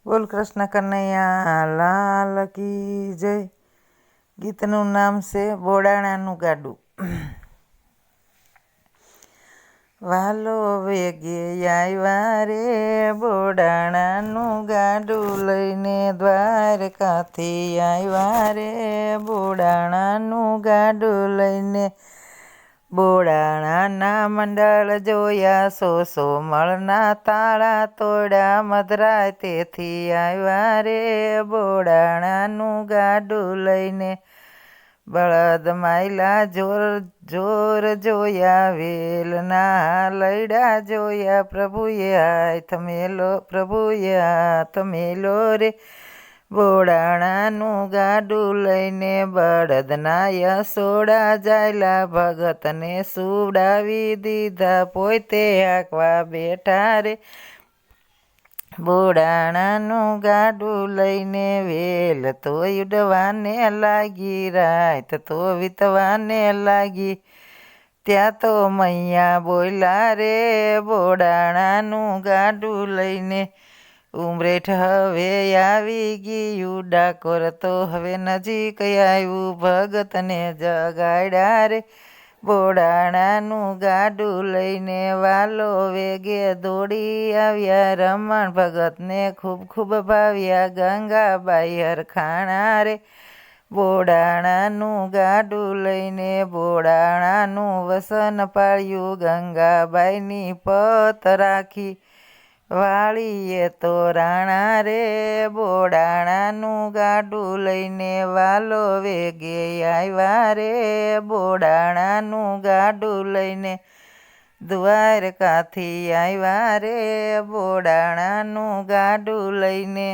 બોલ કૃષ્ણ કનૈયા લાલ કી જય. ગીતનું નામ છે બોડાણાનું ગાડું. વાલો વેગે આવ્યા રે બોડાણાનું ગાડું લઈને, દ્વારકાથી આવ્યા રે બોડાણાનું ગાડું લઈને. બોડાણાના મંડળ જોયા, સો મળના તાળા તોડ્યા, મધરાય તેથી આવ્યા રે બોડાણાનું ગાડું લઈને. બળદ માયલા જોર જોર જોયા, વેલના લયડા જોયા, પ્રભુએ હાથ મેલો, પ્રભુએ હાથ મેલો રે બોડાણાનું ગાડું લઈને. બળદના યસોડા જાયલા, ભગતને સુવડાવી દીધા, પોતે હાંકવા બેઠા રે બોડાણાનું ગાડું લઈને. વેલ તો ઉડવાને લાગી, રાત તો વીતવાને લાગી, ત્યાં તો મૈયા બોલ્યા રે બોડાણાનું ગાડું લઈને. ઉમરેઠ હવે આવી ગયું, ડાકોર તો હવે નજીક આવ્યું, ભગતને જગાડ્યા રે બોડાણાનું ગાડું લઈને. વાલો વેગે દોડી આવ્યા, રમણ ભગતને ખૂબ ખૂબ ભાવ્યા, ગંગાબાઈ હરખાણા રે બોડાણાનું ગાડું લઈને. બોડાણાનું વસન પાળ્યું, ગંગાબાઈની પત રાખી, વાળીએ તો રાણા રે બોડાણાનું ગાડું લઈને. વાલો વેગે આવ્યા રે બોડાણાનું ગાડું લઈને. દ્વારકાથી આવ્યા રે બોડાણાનું ગાડું લઈને.